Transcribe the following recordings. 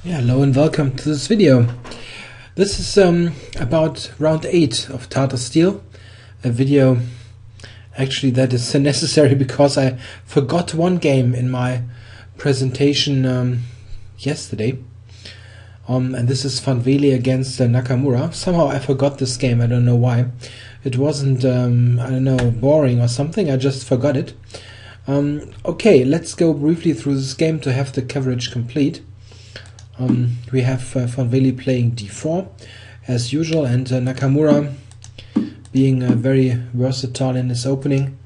Yeah, hello and welcome to this video. This is about round 8 of Tata Steel, a video actually that is necessary because I forgot one game in my presentation yesterday. And this is Wely against Nakamura. Somehow I forgot this game, I don't know why. It wasn't, I don't know, boring or something, I just forgot it. Okay, let's go briefly through this game to have the coverage complete. We have Wely playing d4 as usual, and Nakamura being very versatile in his opening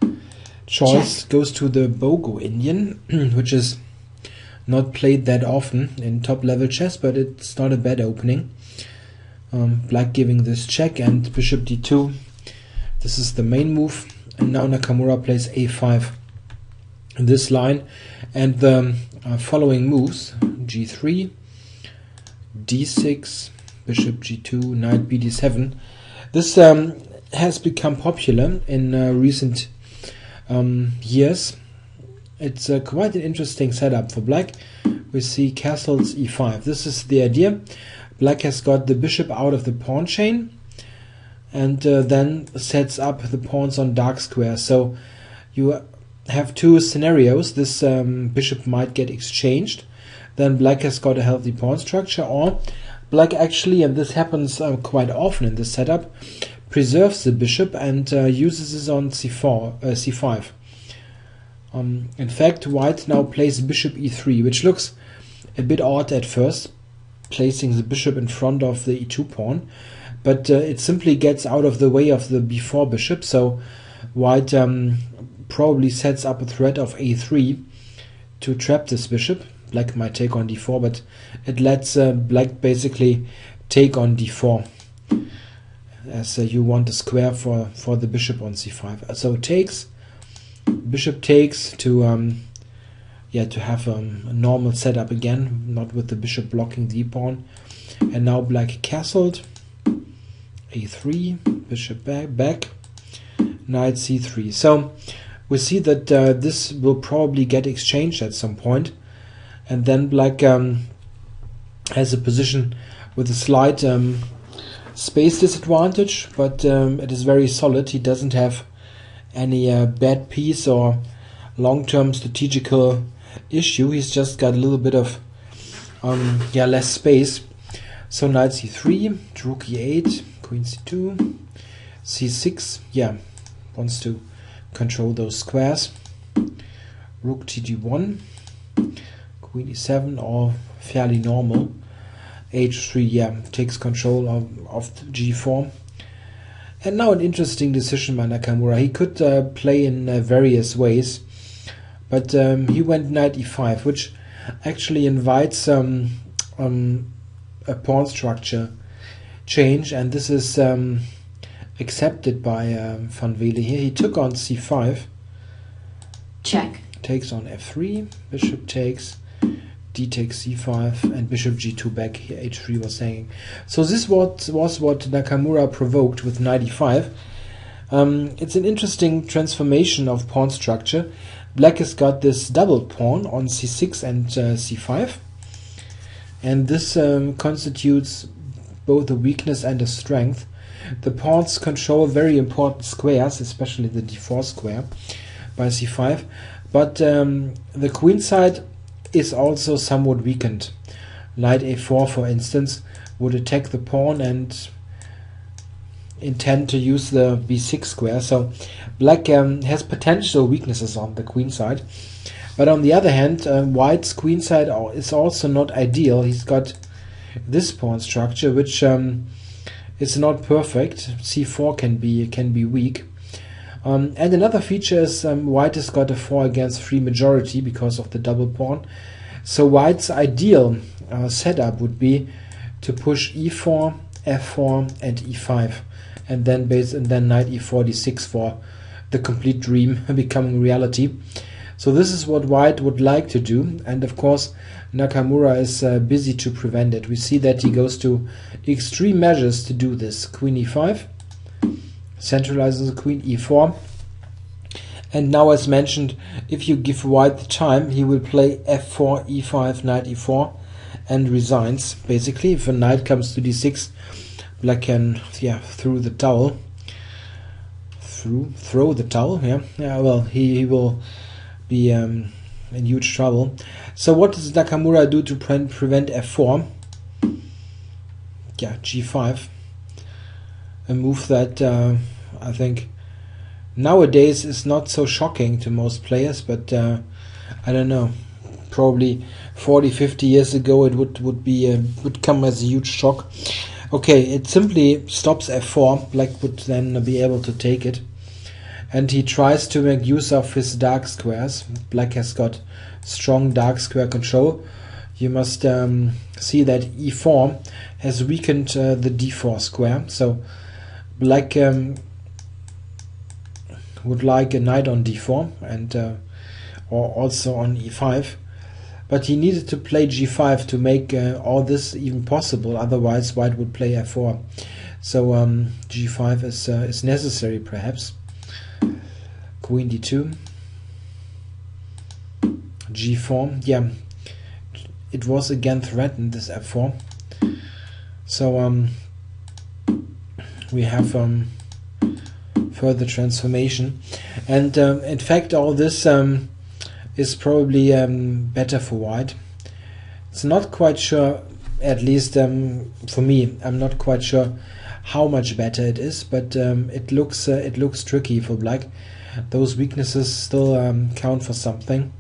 choice goes to the Bogo Indian, which is not played that often in top level chess, but it's not a bad opening. Black giving this check and bishop d2. This is the main move, and now Nakamura plays a5 in this line, and the following moves: g3, d6, bishop g2, knight bd7. This has become popular in recent years. It's quite an interesting setup for black. We see castles e5. This is the idea. Black has got the bishop out of the pawn chain and then sets up the pawns on dark square. So you have two scenarios. This bishop might get exchanged. Then black has got a healthy pawn structure, or black actually, and this happens quite often in this setup, preserves the bishop and uses it on c5. In fact, white now plays bishop e3, which looks a bit odd at first, placing the bishop in front of the e2 pawn, but it simply gets out of the way of the b4 bishop, so white probably sets up a threat of a3 to trap this bishop. Black might take on d4, but it lets black basically take on d4, as you want a square for the bishop on c5. So it takes, bishop takes to have a normal setup again, not with the bishop blocking the pawn. And now black castled, a3, bishop back, knight c3. So we see that this will probably get exchanged at some point. And then black has a position with a slight space disadvantage, but it is very solid. He doesn't have any bad piece or long-term strategical issue. He's just got a little bit of less space. So knight c3, rook e8, queen c2, c6. Wants to control those squares. Rook td1. Queen e7, all fairly normal. h3, takes control of g4. And now an interesting decision by Nakamura. He could play in various ways, but he went knight e5, which actually invites a pawn structure change, and this is accepted by Wely here. He took on c5. Check. Takes on f3, bishop takes, d takes c5, and bishop g2 back here, h3 was hanging. So this was what Nakamura provoked with knight e5. It's an interesting transformation of pawn structure. Black has got this double pawn on c6 and c5, and this constitutes both a weakness and a strength. The pawns control very important squares, especially the d4 square by c5, but the queen side is also somewhat weakened. Knight a4, for instance, would attack the pawn and intend to use the b6 square. So black has potential weaknesses on the queen side, but on the other hand, white's queen side is also not ideal. He's got this pawn structure, which is not perfect. c4 can be weak. And another feature is white has got a 4 against 3 majority because of the double pawn. So white's ideal setup would be to push e4, f4, and e5, and then knight e4, d6 for the complete dream becoming reality. So this is what white would like to do, and of course Nakamura is busy to prevent it. We see that he goes to extreme measures to do this. Queen e5, centralizes the queen, e4, And now, as mentioned, if you give white the time, he will play f4, e5, knight e4, and resigns. Basically, if a knight comes to d6, black can throw the towel. Well, he will be in huge trouble. So what does Nakamura do to prevent f4? G5, a move that I think nowadays is not so shocking to most players, but I don't know, probably 40-50 years ago it would come as a huge shock. Okay, it simply stops f4. Black would then be able to take it, and he tries to make use of his dark squares. Black has got strong dark square control. You must see that e4 has weakened the d4 square, so black would like a knight on d4 and or also on e5, but he needed to play g5 to make all this even possible. Otherwise, white would play f4. So g5 is necessary, perhaps. Queen d2, g4. Yeah, it was again threatened, this f4. So we have further transformation, and in fact all this is probably better for white. It's not quite sure, at least for me, I'm not quite sure how much better it is, but it looks tricky for black. Those weaknesses still count for something.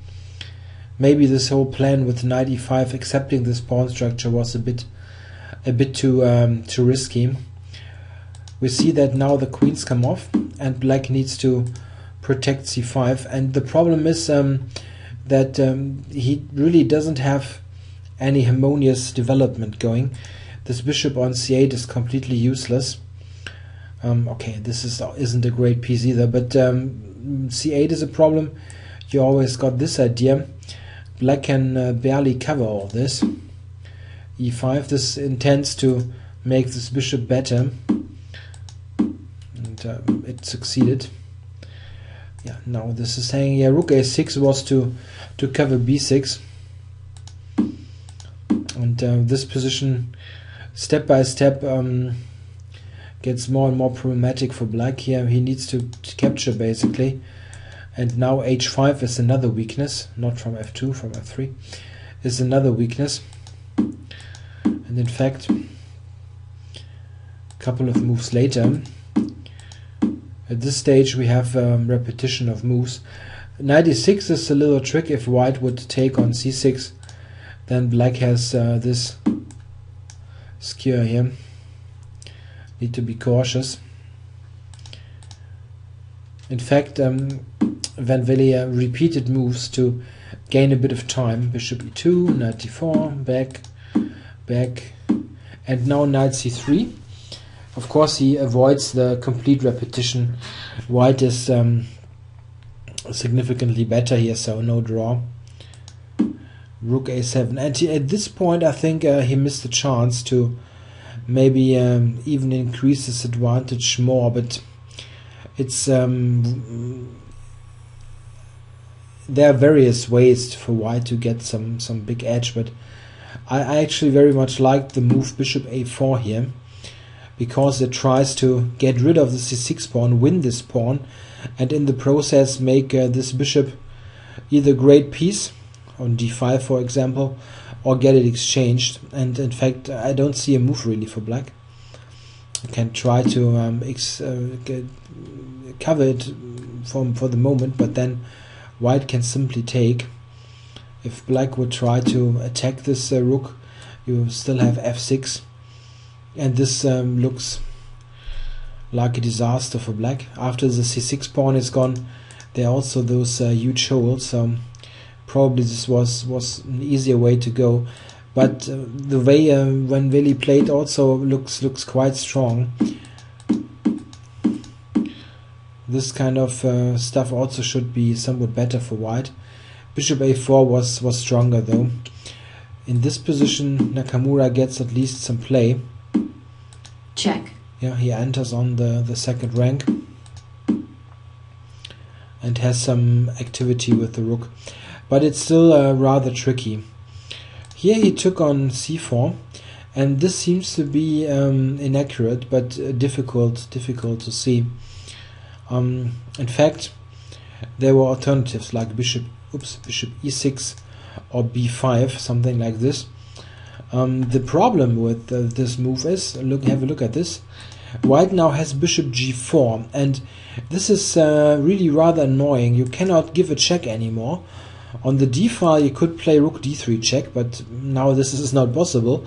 Maybe this whole plan with knight e5, accepting this pawn structure, was a bit too risky. We see that now the queens come off, and black needs to protect c5, and the problem is that he really doesn't have any harmonious development going. This bishop on c8 is completely useless. Okay, this isn't a great piece either, but c8 is a problem. You always got this idea. Black can barely cover all this. e5, this intends to make this bishop better, and it succeeded. Yeah, now this is saying, yeah, rook a6 was to cover b6, and this position step by step gets more and more problematic for black. Here he needs to capture, basically. And now h5 is another weakness, not from f2, from f3 is another weakness. And in fact, a couple of moves later, at this stage we have repetition of moves. Knight e6 is a little trick. If white would take on c6, then black has this skewer here. Need to be cautious. In fact, Van Wely repeated moves to gain a bit of time. Bishop e2, knight d4, back, and now knight c3. Of course, he avoids the complete repetition. White is significantly better here, so no draw. Rook a7, and at this point I think he missed the chance to maybe even increase his advantage more, but it's there are various ways for white to get some big edge, but I actually very much like the move bishop a4 here, because it tries to get rid of the c6 pawn, win this pawn, and in the process make this bishop either great piece on d5, for example, or get it exchanged. And in fact, I don't see a move really for black. You can try to cover it for the moment, but then white can simply take. If black would try to attack this rook, you still have f6, and this looks like a disaster for black. After the c6 pawn is gone, there are also those huge holes, so probably this was an easier way to go. But the way Van Wely played also looks quite strong. This kind of stuff also should be somewhat better for white. Bishop a4 was stronger though. In this position, Nakamura gets at least some play. Check. Yeah, he enters on the second rank and has some activity with the rook, but it's still rather tricky. Here he took on c4, and this seems to be inaccurate, but difficult to see. In fact, there were alternatives like bishop e6 or b5, something like this. The problem with this move is, have a look at this. White now has bishop g4, and this is really rather annoying. You cannot give a check anymore. On the d file you could play rook d3 check, but now this is not possible.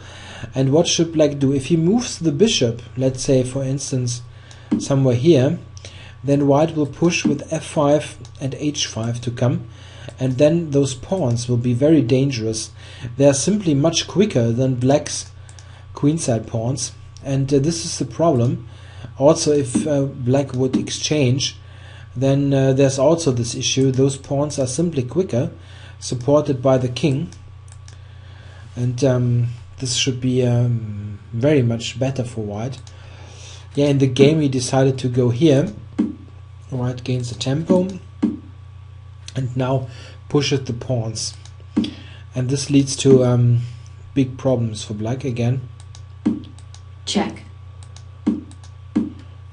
And what should black do? If he moves the bishop, let's say for instance somewhere here, then white will push with f5 and h5 to come, and then those pawns will be very dangerous. They are simply much quicker than black's queenside pawns, and this is the problem. Also, if black would exchange, then there's also this issue. Those pawns are simply quicker, supported by the king, and this should be very much better for white. Yeah, in the game he decided to go here. White gains the tempo and now pushes the pawns, and this leads to big problems for black again. Check.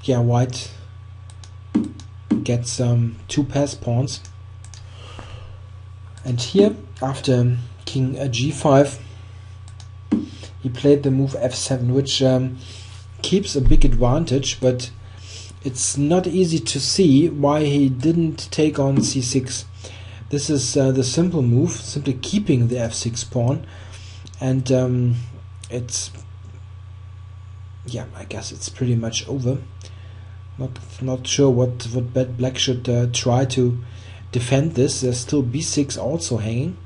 Yeah, white gets two pass pawns, and here after king g5 he played the move f7, which keeps a big advantage, but it's not easy to see why he didn't take on c6. This is the simple move, simply keeping the f6 pawn, and it's, yeah, I guess it's pretty much over. Not sure what black should try to defend this. There's still b6 also hanging,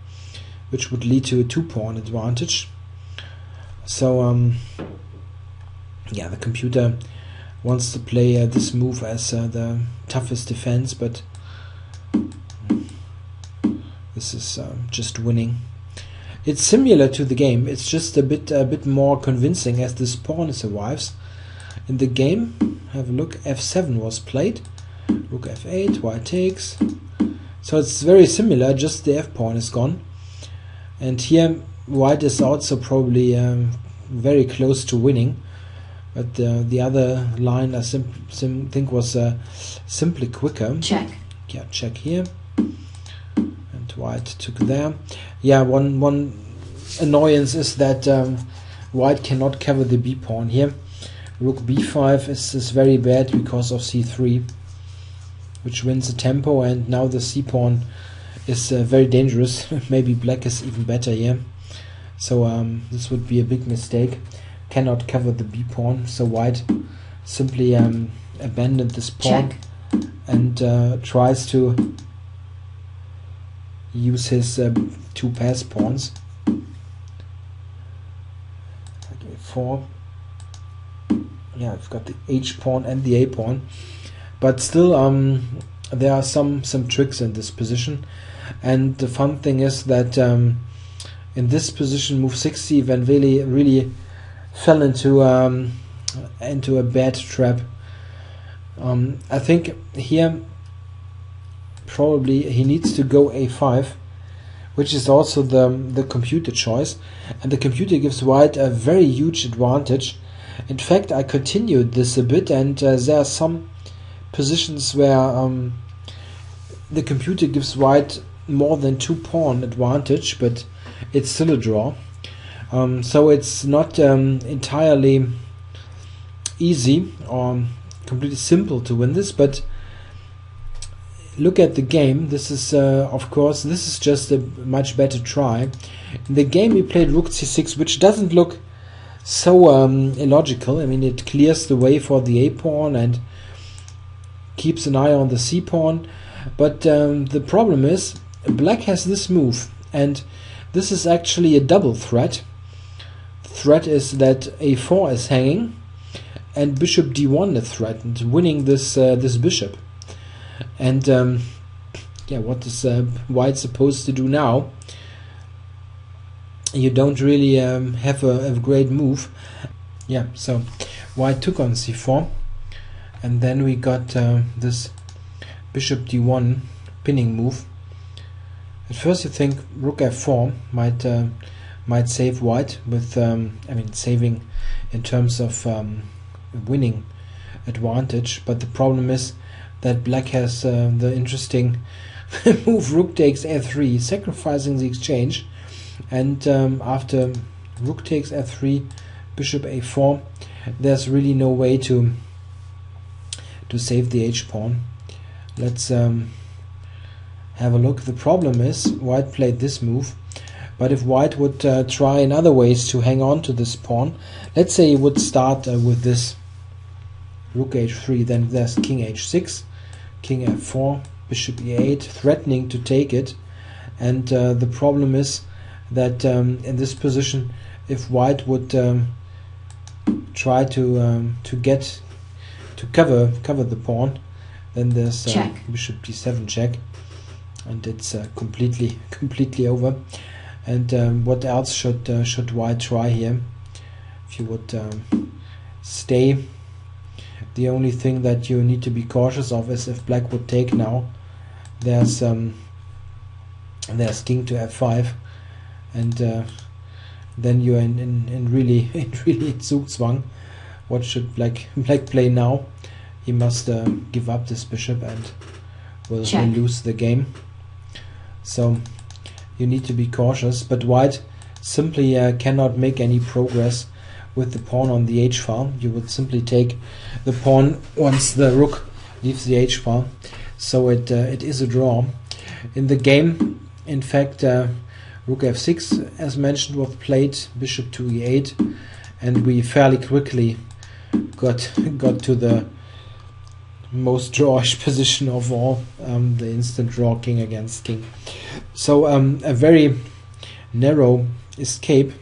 which would lead to a 2-pawn advantage. So yeah, the computer wants to play this move as the toughest defense, but this is just winning. It's similar to the game. It's just a bit more convincing as this pawn survives. In the game, have a look. f7 was played. Rook f8. White takes. So it's very similar. Just the f pawn is gone. And here, white is also probably very close to winning. But the other line I think was simply quicker. Check. Yeah, check here. And white took there. Yeah, one annoyance is that white cannot cover the b pawn here. Rook b5 is very bad because of c3, which wins the tempo, and now the c pawn is very dangerous. Maybe black is even better here. So this would be a big mistake. Cannot cover the b pawn, so white simply abandoned this pawn. Check. And tries to use his two pass pawns. Okay, 4. Yeah, I've got the h pawn and the a pawn, but still there are some tricks in this position. And the fun thing is that in this position, move 60, Van Wely really fell into a bad trap. I think here probably he needs to go a5, which is also the computer choice, and the computer gives white a very huge advantage. In fact, I continued this a bit, and there are some positions where the computer gives white more than 2-pawn advantage, but it's still a draw. So it's not entirely easy or completely simple to win this, but look at the game. This is of course, this is just a much better try. In the game we played rook c6, which doesn't look so illogical. I mean, it clears the way for the a pawn and keeps an eye on the c pawn, but the problem is black has this move, and this is actually a double threat. The threat is that a4 is hanging, and bishop d1 is threatened, winning this this bishop. And yeah, what is white supposed to do now? You don't really have a great move. Yeah, so white took on c4, and then we got this bishop d1 pinning move. At first you think rook f4 might might save white with, I mean, saving in terms of winning advantage. But the problem is that black has the interesting move rook takes f3, sacrificing the exchange, and after rook takes f3, bishop a4, there's really no way to save the h-pawn. Let's have a look. The problem is white played this move, but if white would try in other ways to hang on to this pawn, let's say he would start with this rook h3, then there's king h6, king f4, bishop e8, threatening to take it. And the problem is that in this position, if white would try to get to cover the pawn, then there's bishop d7 check, and it's completely over. And what else should white try here? If you would stay, the only thing that you need to be cautious of is if black would take now. There's king to f5, and then you're in really Zugzwang. What should black play now? He must give up this bishop and will lose the game. So you need to be cautious. But white simply cannot make any progress with the pawn on the h-file. You would simply take the pawn once the rook leaves the h-file. So it is a draw. In the game, in fact, rook f6, as mentioned, was played, bishop to e8, and we fairly quickly got to the most drawish position of all, the instant draw, king against king. So a very narrow escape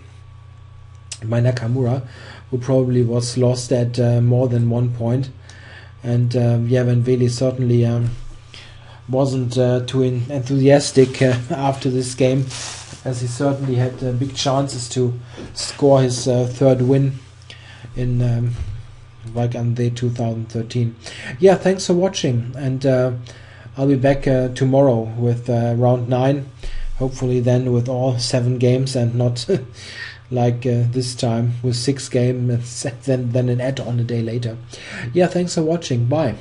by Nakamura, who probably was lost at more than 1 point. And yeah, Van Wely certainly wasn't too enthusiastic after this game, as he certainly had big chances to score his third win in like on the 2013. Yeah, thanks for watching, and I'll be back tomorrow with round 9, hopefully then with all 7 games and not like this time with 6 games and then an add-on a day later. Yeah, thanks for watching. Bye.